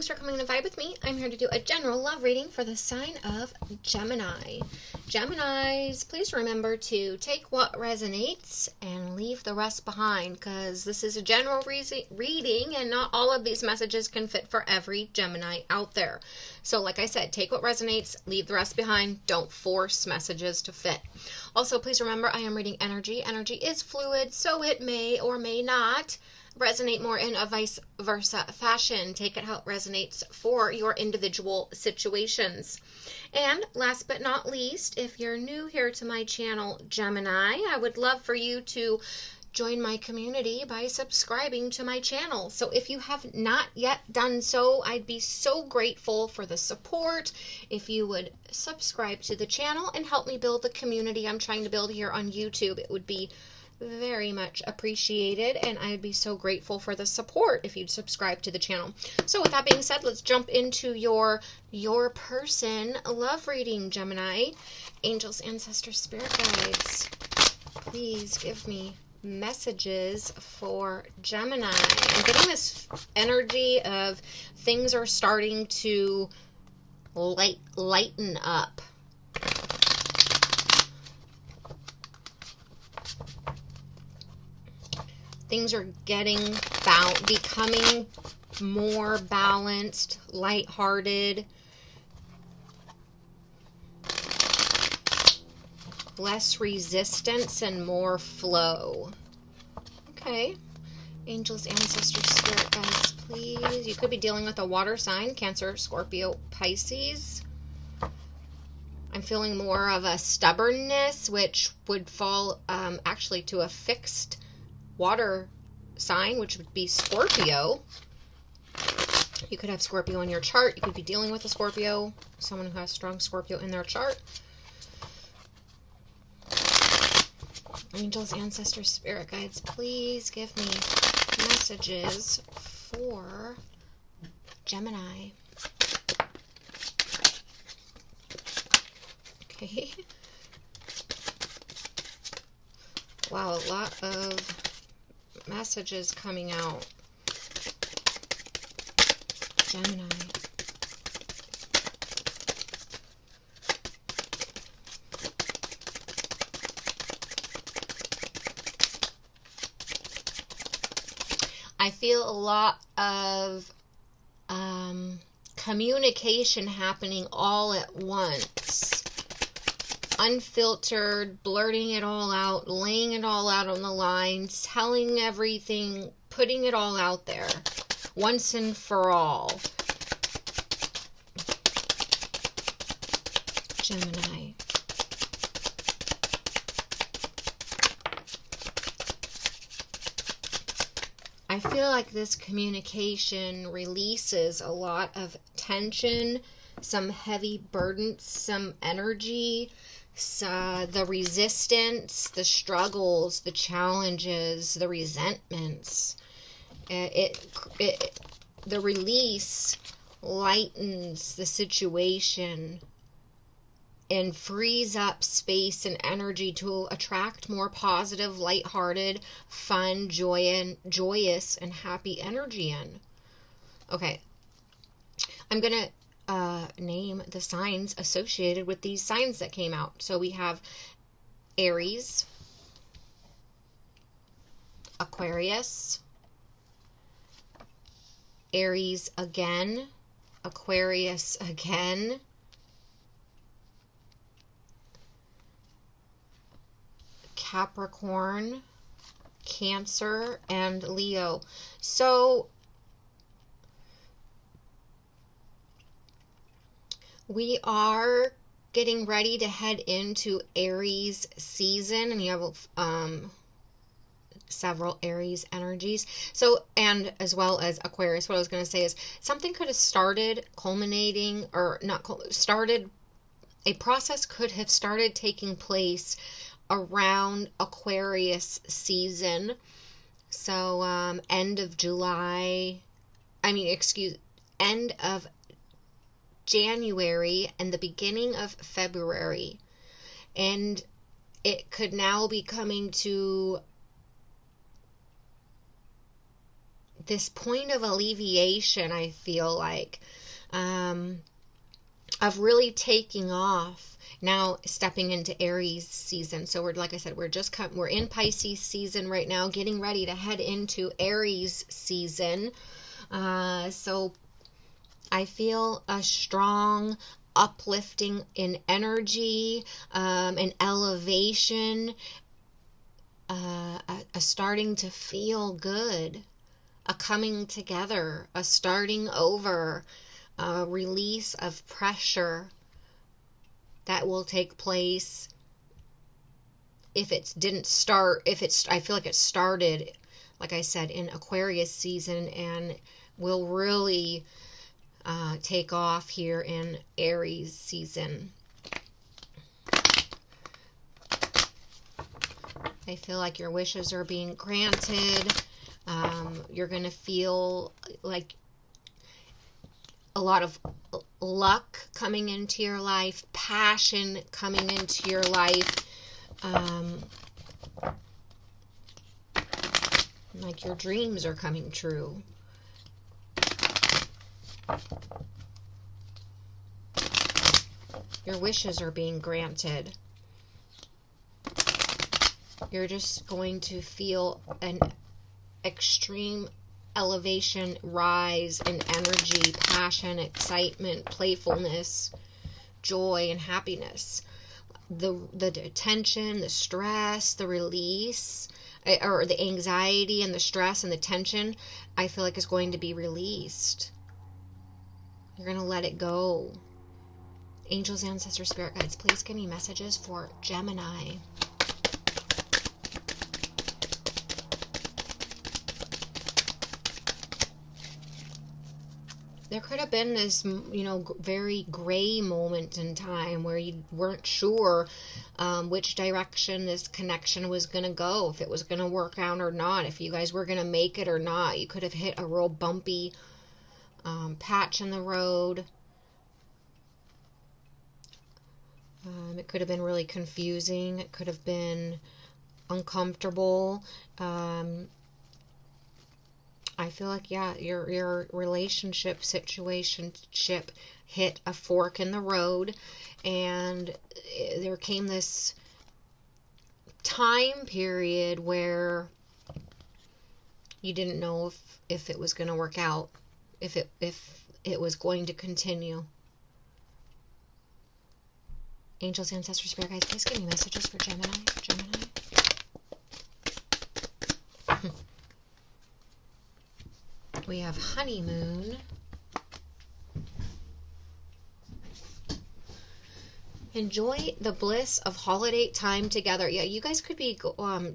thanks for coming to vibe with me. I'm here to do a general love reading for the sign of Gemini. Geminis, please remember to take what resonates and leave the rest behind, because this is a general reading and not all of these messages can fit for every Gemini out there. So like I said, take what resonates, leave the rest behind. Don't force messages to fit. Also, please remember I am reading energy. Energy is fluid, so it may or may not resonate more in a vice versa fashion. Take it how it resonates for your individual situations. And last but not least, if you're new here to my channel, Gemini, I would love for you to join my community by subscribing to my channel. So if you have not yet done so, I'd be so grateful for the support if you would subscribe to the channel and help me build the community I'm trying to build here on YouTube. It would be very much appreciated, and I'd be so grateful for the support if you'd subscribe to the channel. So with that being said, let's jump into your person love reading, Gemini. Angels, ancestors, spirit guides, please give me messages for Gemini. I'm getting this energy of things are starting to lighten up. Things are becoming more balanced, lighthearted, less resistance and more flow. Okay. Angels, ancestors, spirit guides, please. You could be dealing with a water sign, Cancer, Scorpio, Pisces. I'm feeling more of a stubbornness, which would fall actually to a fixed water sign, which would be Scorpio. You could have Scorpio in your chart. You could be dealing with a Scorpio, someone who has strong Scorpio in their chart. Angels, ancestors, spirit guides, please give me messages for Gemini. Okay. Wow, a lot of messages coming out. Gemini. I feel a lot of communication happening all at once. Unfiltered, blurting it all out, laying it all out on the line, telling everything, putting it all out there, once and for all. Gemini. I feel like this communication releases a lot of tension, some heavy burdensome energy, the resistance, the struggles, the challenges, the resentments. The release lightens the situation and frees up space and energy to attract more positive, lighthearted, fun, joyous, and happy energy in. Okay. I'm going to name the signs associated with these signs that came out. So we have Aries, Aquarius, Aries again, Aquarius again, Capricorn, Cancer, and Leo. So we are getting ready to head into Aries season, and you have several Aries energies. So, and as well as Aquarius, what I was going to say is something could have started culminating, or not started, a process could have started taking place around Aquarius season. So, end of January and the beginning of February. And it could now be coming to this point of alleviation, I feel like, of really taking off. Now stepping into Aries season. So we're, like I said, we're in Pisces season right now, getting ready to head into Aries season. So I feel a strong uplifting in energy, an elevation, a starting to feel good, a coming together, a starting over, a release of pressure that will take place. If it didn't start, I feel like it started, like I said, in Aquarius season and will really take off here in Aries season. I feel like your wishes are being granted. You're going to feel like a lot of luck coming into your life, passion coming into your life. Like your dreams are coming true. Your wishes are being granted. You're just going to feel an extreme elevation, rise in energy, passion, excitement, playfulness, joy, and happiness. The tension, the stress, the release, or the anxiety and the stress and the tension, I feel like is going to be released. You're going to let it go. Angels, ancestors, spirit guides, please give me messages for Gemini. There could have been this, very gray moment in time where you weren't sure which direction this connection was going to go, if it was going to work out or not, if you guys were going to make it or not. You could have hit a real bumpy patch in the road. It could have been really confusing. It could have been uncomfortable. I feel like, yeah, your relationship situationship hit a fork in the road, and there came this time period where you didn't know if it was going to work out, if it was going to continue. Angels, ancestors, spirit guides, please give me messages for Gemini. We have honeymoon. Enjoy the bliss of holiday time together. Yeah, you guys could be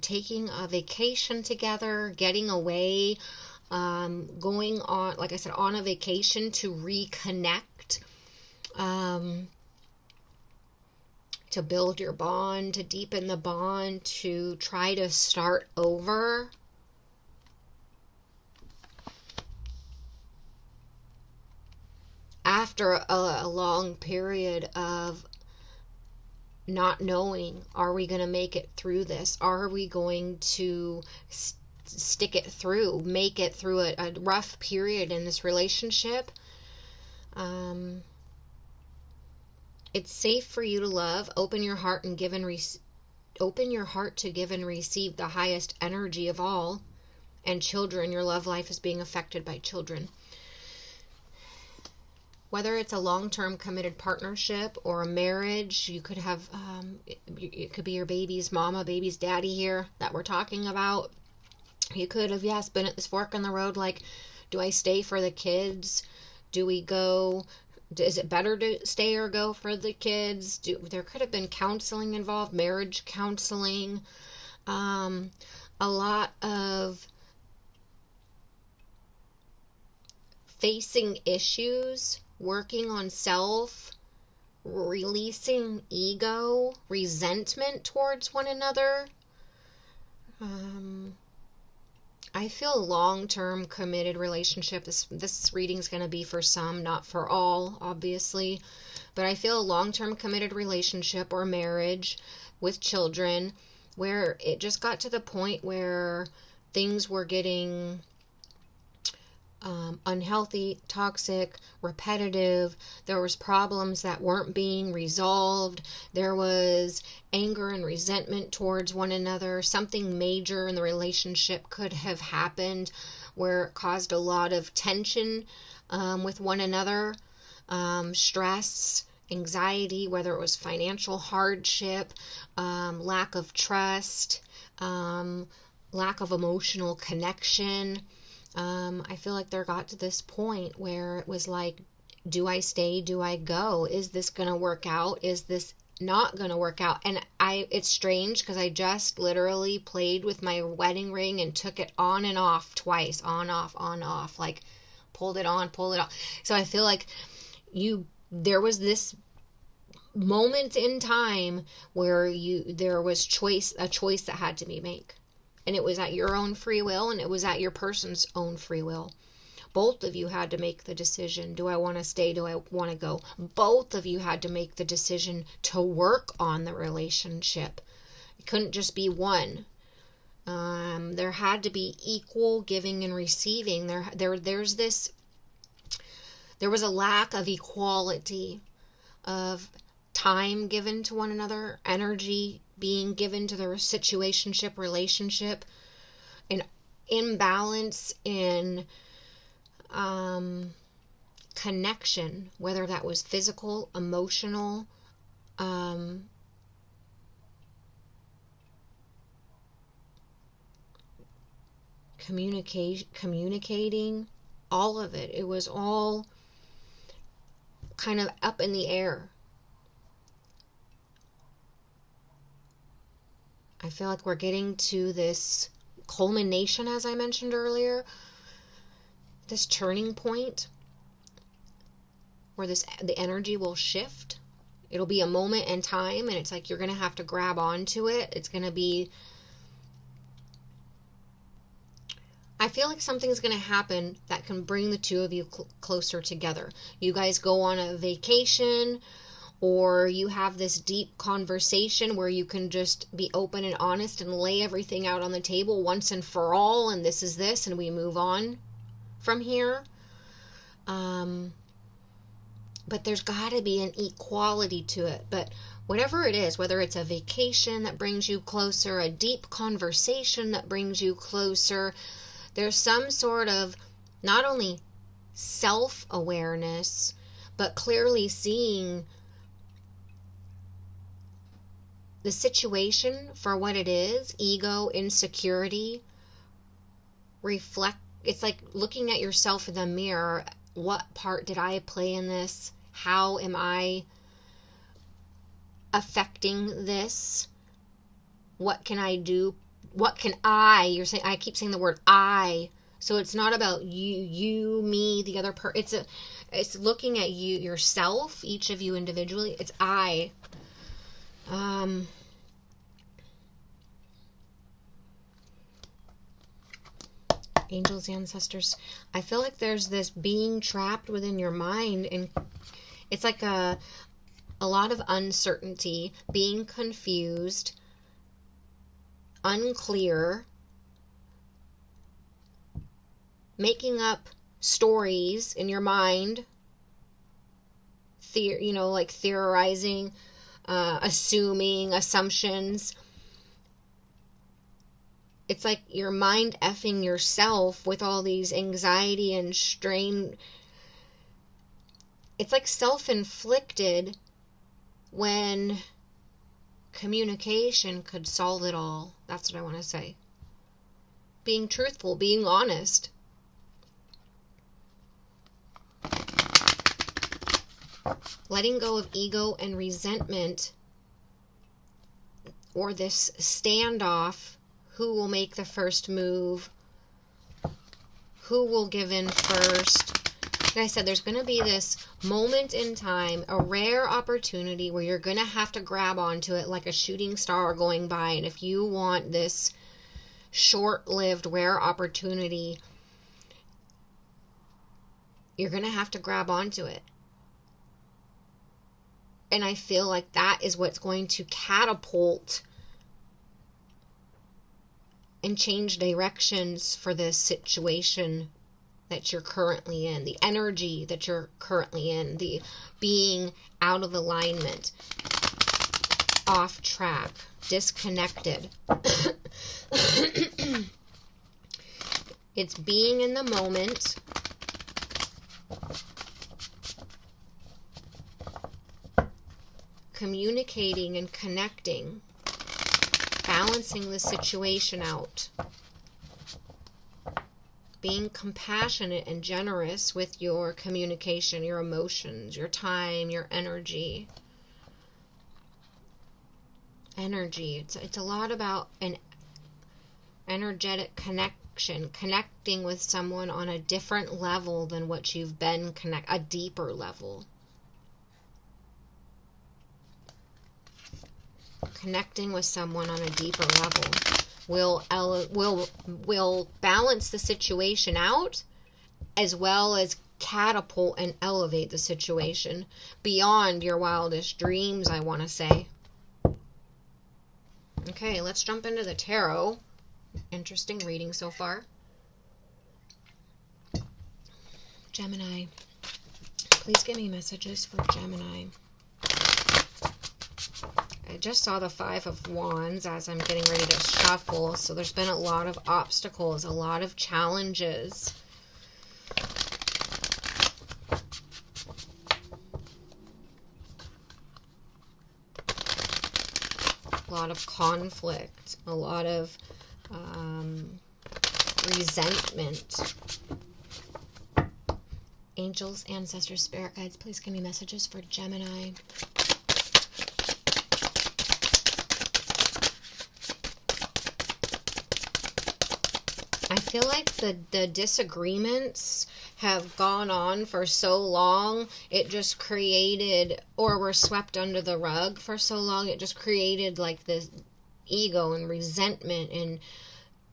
taking a vacation together, getting away, going on, like I said, on a vacation to reconnect, to build your bond, to deepen the bond, to try to start over. After a long period of not knowing, are we going to make it through this? Are we going to stick it through, make it through a rough period in this relationship? It's safe for you to love. Open your heart and give and open your heart to give and receive the highest energy of all. And children, your love life is being affected by children. Whether it's a long-term committed partnership or a marriage, you could have, it could be your baby's mama, baby's daddy here that we're talking about. You could have, yes, been at this fork in the road, like, do I stay for the kids? Do we go? Is it better to stay or go for the kids? There could have been counseling involved, marriage counseling, a lot of facing issues, working on self, releasing ego, resentment towards one another. I feel a long-term committed relationship. This reading's going to be for some, not for all, obviously. But I feel a long-term committed relationship or marriage with children where it just got to the point where things were getting unhealthy, toxic, repetitive. There was problems that weren't being resolved. There was anger and resentment towards one another. Something major in the relationship could have happened where it caused a lot of tension with one another, stress, anxiety, whether it was financial hardship, lack of trust, lack of emotional connection. I feel like there got to this point where it was like, do I stay? Do I go? Is this going to work out? Is this not going to work out? And it's strange because I just literally played with my wedding ring and took it on and off twice, on, off, like pulled it on, pulled it off. So I feel like there was this moment in time where there was a choice that had to be made. And it was at your own free will, and it was at your person's own free will. Both of you had to make the decision. Do I want to stay? Do I want to go? Both of you had to make the decision to work on the relationship. It couldn't just be one. There had to be equal giving and receiving. There was a lack of equality, of time given to one another, energy being given to the situationship, relationship, an imbalance in connection, whether that was physical, emotional, communicating, all of it. It was all kind of up in the air. I feel like we're getting to this culmination, as I mentioned earlier, this turning point where the energy will shift. It'll be a moment in time, and it's like you're going to have to grab onto it. It's going to be, I feel like something's going to happen that can bring the two of you closer together. You guys go on a vacation, or you have this deep conversation where you can just be open and honest and lay everything out on the table once and for all, and this is this, and we move on from here. But there's got to be an equality to it. But whatever it is, whether it's a vacation that brings you closer, a deep conversation that brings you closer, there's some sort of not only self-awareness, but clearly seeing the situation for what it is. Ego, insecurity, it's like looking at yourself in the mirror. What part did I play in this? How am I affecting this? What can I do? What can I keep saying the word I. So it's not about you, me, the other person. It's looking at you, yourself, each of you individually. It's I. Angels, ancestors, I feel like there's this being trapped within your mind, and it's like a lot of uncertainty, being confused, unclear, making up stories in your mind, like theorizing, assuming, assumptions. It's like your mind effing yourself with all these anxiety and strain. It's like self-inflicted when communication could solve it all. That's what I want to say. Being truthful, being honest. Letting go of ego and resentment, or this standoff. Who will make the first move? Who will give in first? Like I said, there's going to be this moment in time, a rare opportunity where you're going to have to grab onto it like a shooting star going by. And if you want this short-lived, rare opportunity, you're going to have to grab onto it. And I feel like that is what's going to catapult and change directions for this situation that you're currently in, the energy that you're currently in, the being out of alignment, off track, disconnected. It's being in the moment. Communicating and connecting, balancing the situation out, being compassionate and generous with your communication, your emotions, your time, your energy. Energy. It's a lot about an energetic connection, connecting with someone on a different level than what you've been a deeper level. Connecting with someone on a deeper level will balance the situation out, as well as catapult and elevate the situation beyond your wildest dreams, I want to say. Okay, let's jump into the tarot. Interesting reading so far. Gemini. Please give me messages for Gemini. I just saw the Five of Wands as I'm getting ready to shuffle, so there's been a lot of obstacles, a lot of challenges. A lot of conflict, a lot of resentment. Angels, ancestors, spirit guides, please give me messages for Gemini. I feel like the disagreements have gone on for so long, it just created, or were swept under the rug for so long, it just created like this ego and resentment and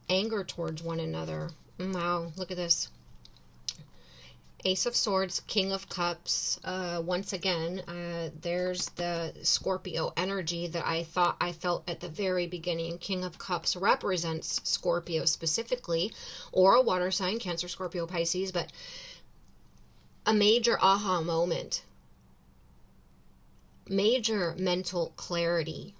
anger towards one another. Wow, look at this. Ace of Swords, King of Cups. Once again, there's the Scorpio energy that I thought I felt at the very beginning. King of Cups represents Scorpio specifically, or a water sign, Cancer, Scorpio, Pisces, but a major aha moment. Major mental clarity.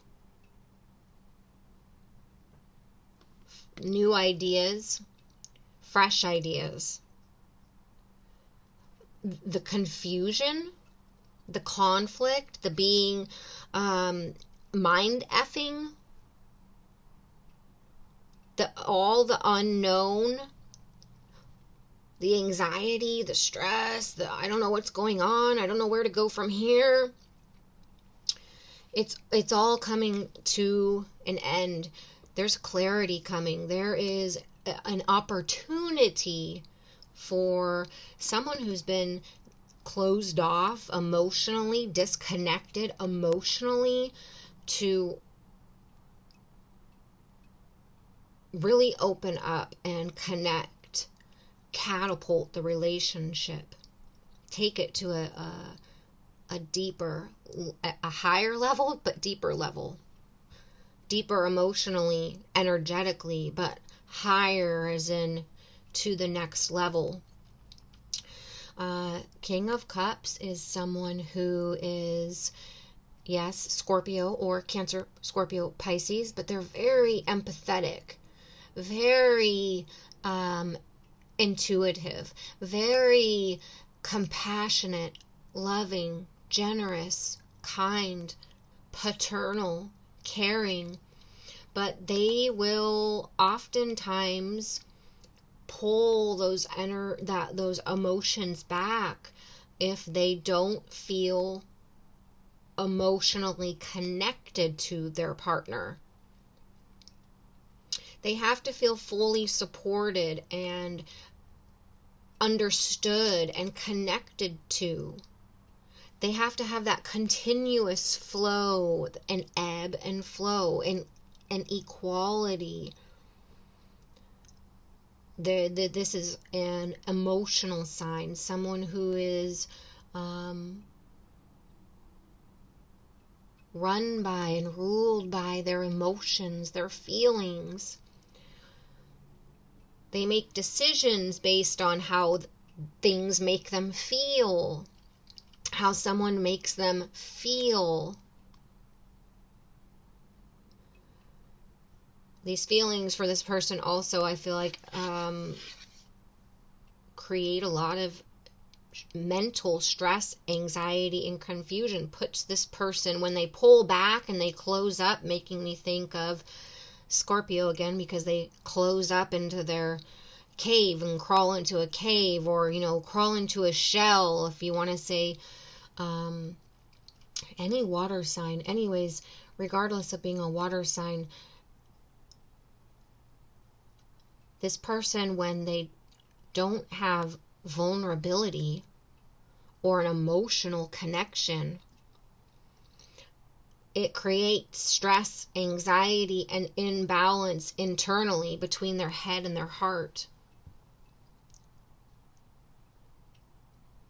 New ideas, fresh ideas. The confusion, the conflict, the being mind effing, all the unknown, the anxiety, the stress, I don't know what's going on, I don't know where to go from here. It's all coming to an end. There's clarity coming. There is an opportunity for someone who's been closed off emotionally, disconnected emotionally, to really open up and connect, catapult the relationship, take it to a deeper, a higher level, but deeper level. Deeper emotionally, energetically, but higher as in to the next level. King of Cups is someone who is, yes, Scorpio or Cancer, Scorpio, Pisces, but they're very empathetic, very intuitive, very compassionate, loving, generous, kind, paternal, caring, but they will oftentimes pull those emotions back if they don't feel emotionally connected to their partner. They have to feel fully supported and understood and connected to. They have to have that continuous flow and ebb and flow and equality. This is an emotional sign, someone who is run by and ruled by their emotions, their feelings. They make decisions based on how things make them feel, how someone makes them feel. These feelings for this person also, I feel like, create a lot of mental stress, anxiety, and confusion. Puts this person, when they pull back and they close up, making me think of Scorpio again, because they close up into their cave and crawl into a cave, or, you know, crawl into a shell, if you want to say, any water sign. Anyways, regardless of being a water sign, this person, when they don't have vulnerability or an emotional connection, it creates stress, anxiety, and imbalance internally between their head and their heart.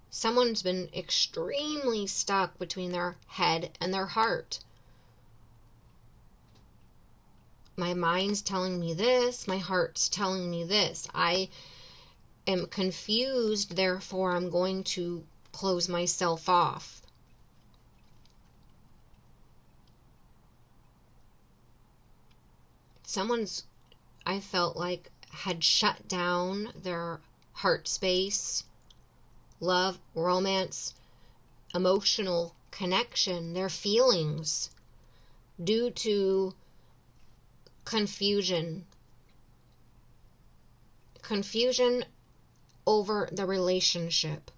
Someone's been extremely stuck between their head and their heart. My mind's telling me this, my heart's telling me this. I am confused, therefore I'm going to close myself off. Someone's, I felt like, had shut down their heart space, love, romance, emotional connection, their feelings, due to confusion over the relationship.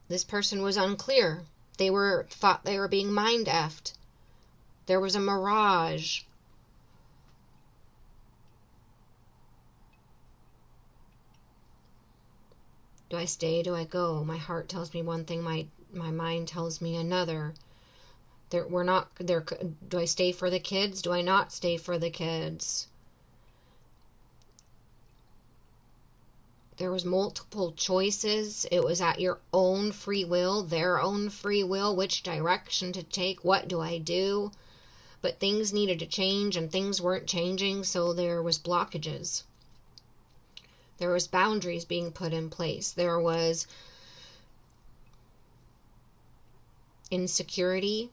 This person was unclear. They thought they were being mind-effed. There was a mirage. Do I stay? Do I go? My heart tells me one thing, my mind tells me another. Do I stay for the kids? Do I not stay for the kids? There was multiple choices. It was at your own free will, their own free will, which direction to take, what do I do? But things needed to change and things weren't changing, so there was blockages. There was boundaries being put in place. There was insecurity,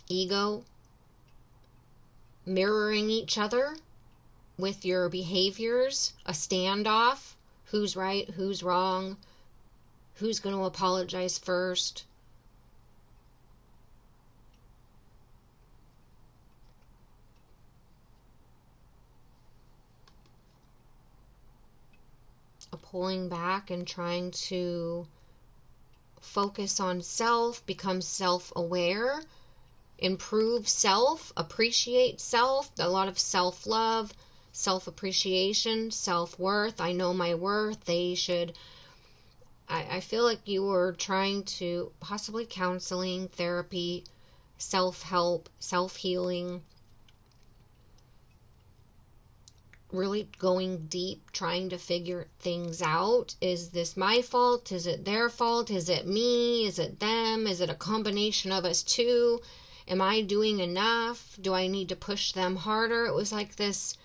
ego, mirroring each other with your behaviors, a standoff, who's right, who's wrong, who's going to apologize first. A pulling back and trying to focus on self, become self-aware, improve self, appreciate self, a lot of self-love, self-appreciation, self-worth. I know my worth. I feel like you were trying to, possibly counseling, therapy, self-help, self-healing, really going deep, trying to figure things out. Is this my fault? Is it their fault? Is it me? Is it them? Is it a combination of us two? Am I doing enough? Do I need to push them harder? It was like this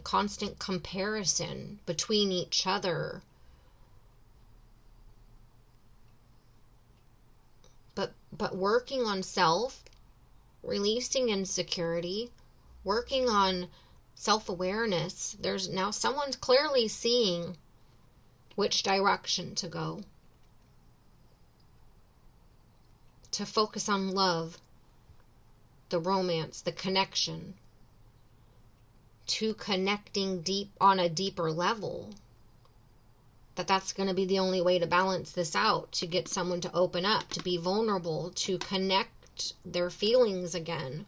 constant comparison between each other. But working on self, releasing insecurity, working on self-awareness, there's now someone's clearly seeing which direction to go. To focus on love, the romance, the connection, to connecting deep on a deeper level. That's going to be the only way to balance this out, to get someone to open up, to be vulnerable, to connect their feelings again.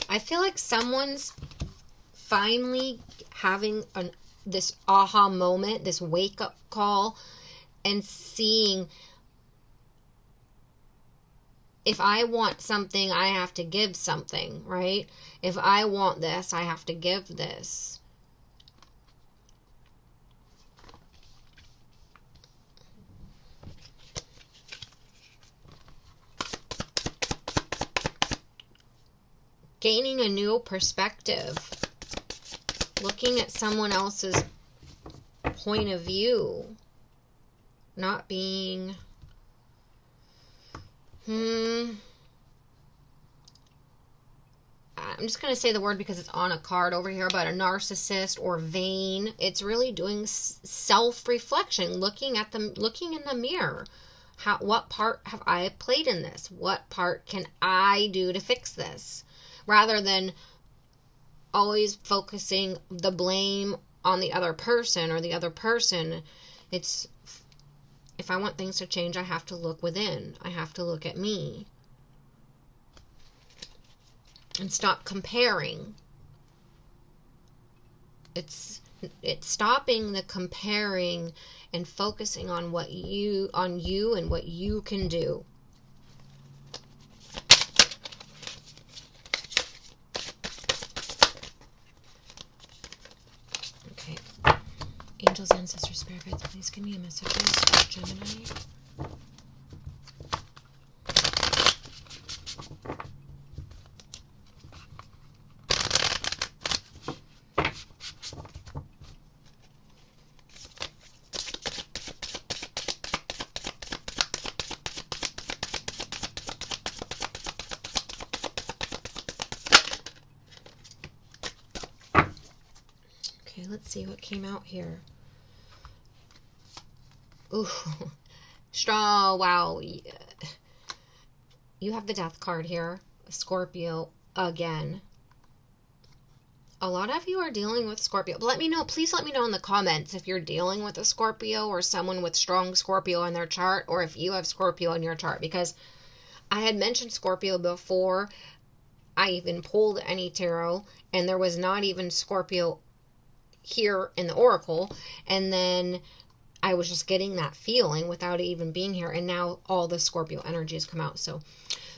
I feel like someone's finally having this aha moment, this wake-up call, and seeing, if I want something, I have to give something, right? If I want this, I have to give this. gaining a new perspective, looking at someone else's point of view, not being, I'm just going to say the word because it's on a card over here, but a narcissist or vain. It's really doing self-reflection, looking in the mirror. What part have I played in this? What part can I do to fix this? Rather than always focusing the blame on the other person or the other person. It's, if I want things to change, I have to look within. I have to look at me. And stop comparing. It's stopping the comparing and focusing on you and what you can do. Okay. Angels, ancestors, spirit guides, please give me a message for Gemini. Okay, let's see what came out here. Ooh, straw, wow. You have the death card here, Scorpio, again. A lot of you are dealing with Scorpio. Let me know, please let me know in the comments if you're dealing with a Scorpio or someone with strong Scorpio in their chart, or if you have Scorpio in your chart, because I had mentioned Scorpio before I even pulled any tarot, and there was not even Scorpio here in the oracle, and then I was just getting that feeling without it even being here, and now all the Scorpio energy has come out. So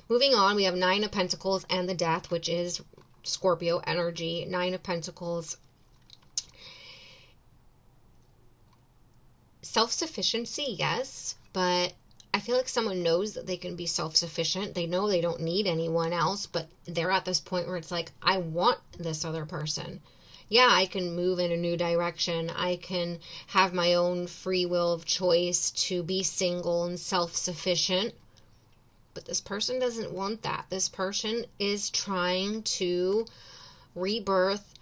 moving on, we have Nine of Pentacles and the Death, which is Scorpio energy. Nine of Pentacles, self-sufficiency, yes, but I feel like someone knows that they can be self-sufficient. They know they don't need anyone else, but they're at this point where it's like, I want this other person. Yeah, I can move in a new direction. I can have my own free will of choice to be single and self-sufficient. But this person doesn't want that. This person is trying to rebirth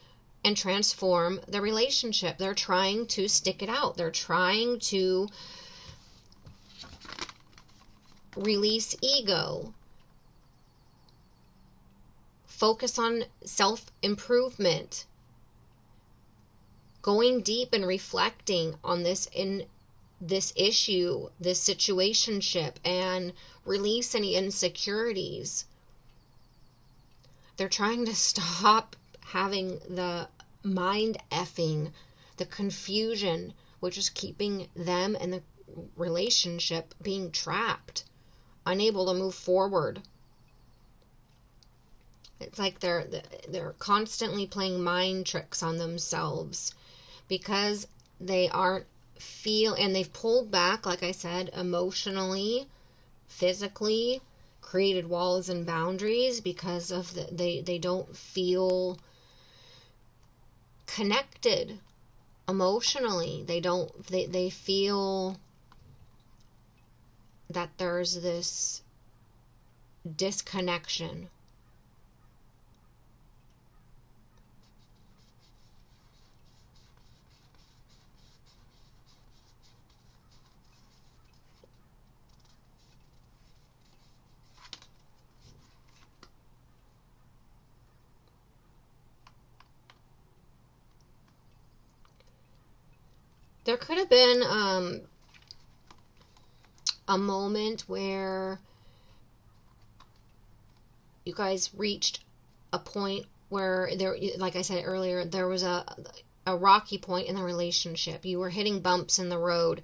and transform the relationship. They're trying to stick it out. They're trying to release ego. Focus on self-improvement. Going deep and reflecting on this issue, this situationship, and release any insecurities. They're trying to stop having the mind effing, the confusion, which is keeping them and the relationship being trapped, unable to move forward. It's like they're constantly playing mind tricks on themselves because they aren't and they've pulled back, like I said, emotionally, physically, created walls and boundaries because of they don't feel connected emotionally. They feel that there's this disconnection. There could have been a moment where you guys reached a point where there, like I said earlier, there was a rocky point in the relationship. You were hitting bumps in the road,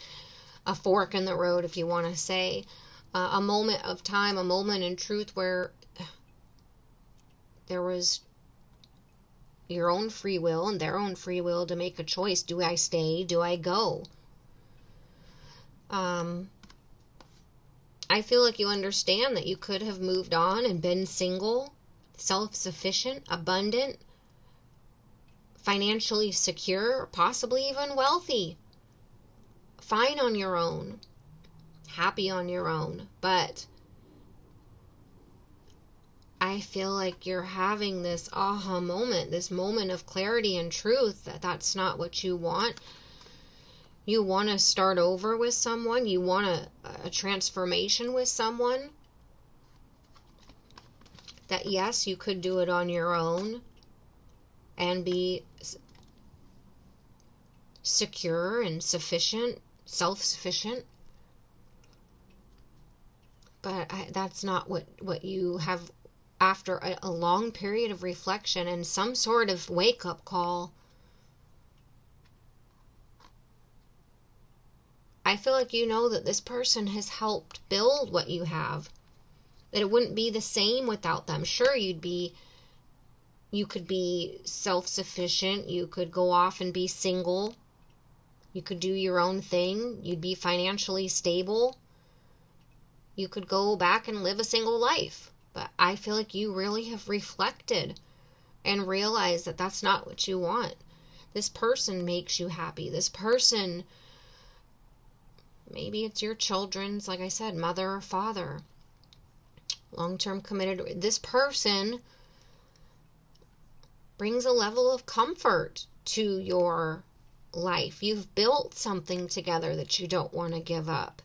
a fork in the road, if you want to say, a moment of time, a moment in truth where there was your own free will and their own free will to make a choice. Do I stay? Do I go? I feel like you understand that you could have moved on and been single self-sufficient, abundant, financially secure, possibly even wealthy, fine on your own, happy on your own. But I feel like you're having this aha moment, this moment of clarity and truth that that's not what you want. You want to start over with someone. You want a transformation with someone. That yes, you could do it on your own and be secure and sufficient, self-sufficient. But that's not what you have. After a long period of reflection and some sort of wake-up call, I feel like you know that this person has helped build what you have. That it wouldn't be the same without them. Sure, you could be self-sufficient. You could go off and be single. You could do your own thing. You'd be financially stable. You could go back and live a single life. But I feel like you really have reflected and realized that that's not what you want. This person makes you happy. This person, maybe it's your children's, like I said, mother or father. Long-term committed. This person brings a level of comfort to your life. You've built something together that you don't want to give up.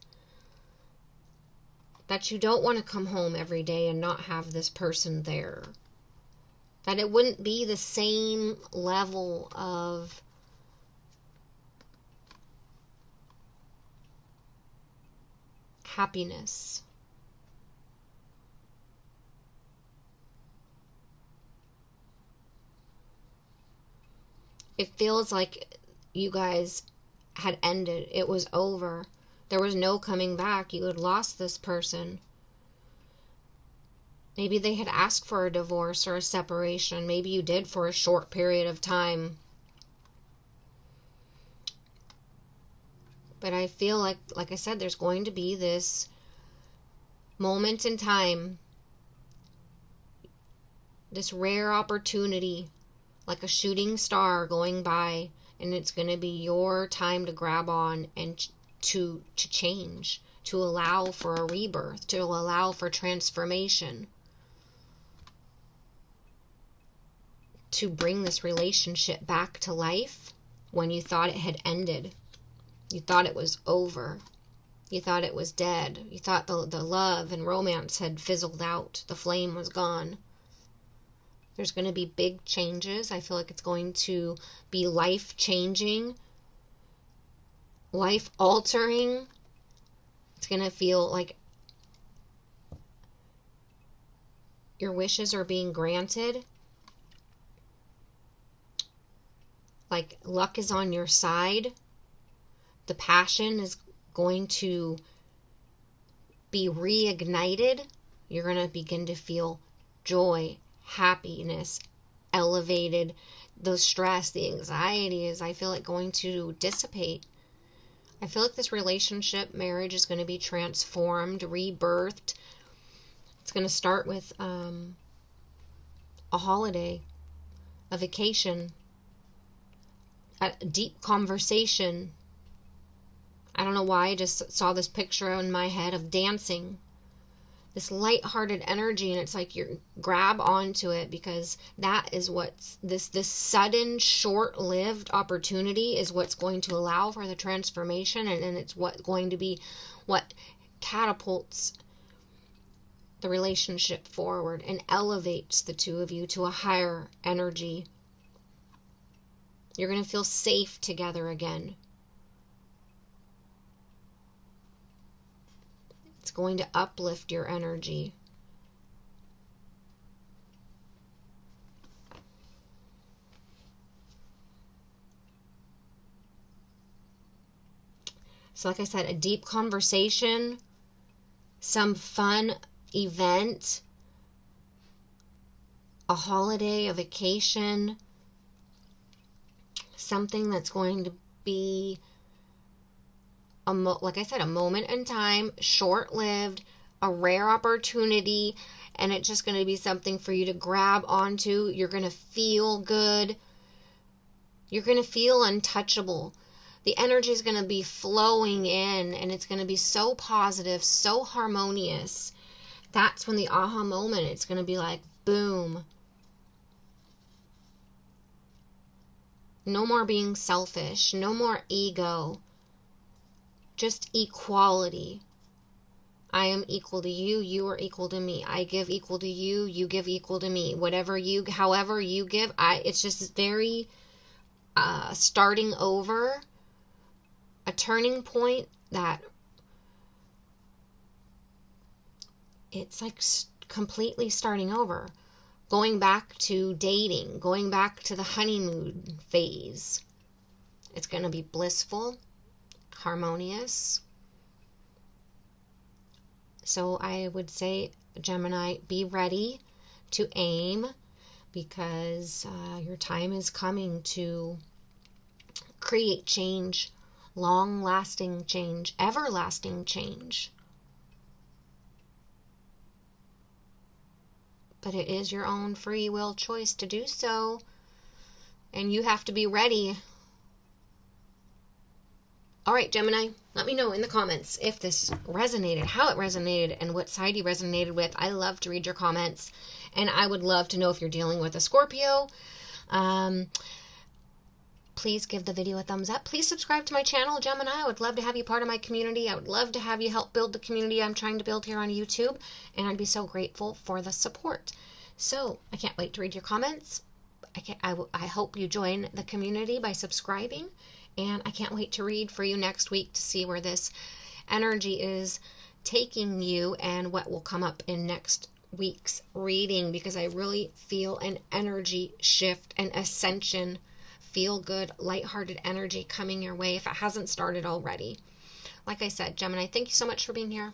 That you don't want to come home every day and not have this person there. That it wouldn't be the same level of happiness. It feels like you guys had ended. It was over. There was no coming back. You had lost this person. Maybe they had asked for a divorce or a separation. Maybe you did for a short period of time. But I feel like I said, there's going to be this moment in time, this rare opportunity, like a shooting star going by, and it's going to be your time to grab on and to change, to allow for a rebirth, to allow for transformation, to bring this relationship back to life when you thought it had ended. You thought it was over. You thought it was dead. You thought the love and romance had fizzled out. The flame was gone. There's going to be big changes. I feel like it's going to be life-changing, life-altering. It's going to feel like your wishes are being granted. Like luck is on your side. The passion is going to be reignited. You're going to begin to feel joy, happiness, elevated. The stress, the anxiety I feel like going to dissipate. I feel like this relationship, marriage is going to be transformed, rebirthed. It's going to start with a holiday, a vacation, a deep conversation. I don't know why, I just saw this picture in my head of dancing. This light-hearted energy, and it's like you grab onto it, because that is what's this sudden, short-lived opportunity is what's going to allow for the transformation, and it's what going to be what catapults the relationship forward and elevates the two of you to a higher energy. You're going to feel safe together again. It's going to uplift your energy. So like I said, a deep conversation, some fun event, a holiday, a vacation, something that's going to be like I said, a moment in time, short-lived, a rare opportunity, and it's just going to be something for you to grab onto. You're going to feel good. You're going to feel untouchable. The energy is going to be flowing in, and it's going to be so positive, so harmonious. That's when the aha moment, it's going to be like, boom. No more being selfish. No more ego. Just equality. I am equal to you. You are equal to me. I give equal to you. You give equal to me. However you give, it's just very starting over. A turning point that it's like completely starting over. Going back to dating, going back to the honeymoon phase. It's going to be blissful, harmonious. So I would say, Gemini, be ready to aim, because your time is coming to create change, long-lasting change, everlasting change. But it is your own free will choice to do so. And you have to be ready. All right, Gemini, let me know in the comments if this resonated, how it resonated, and what side you resonated with. I love to read your comments. And I would love to know if you're dealing with a Scorpio. Please give the video a thumbs up. Please subscribe to my channel, Gemini. I would love to have you part of my community. I would love to have you help build the community I'm trying to build here on YouTube. And I'd be so grateful for the support. So I can't wait to read your comments. I hope you join the community by subscribing. And I can't wait to read for you next week to see where this energy is taking you and what will come up in next week's reading, because I really feel an energy shift, an ascension, feel good, lighthearted energy coming your way if it hasn't started already. Like I said, Gemini, thank you so much for being here.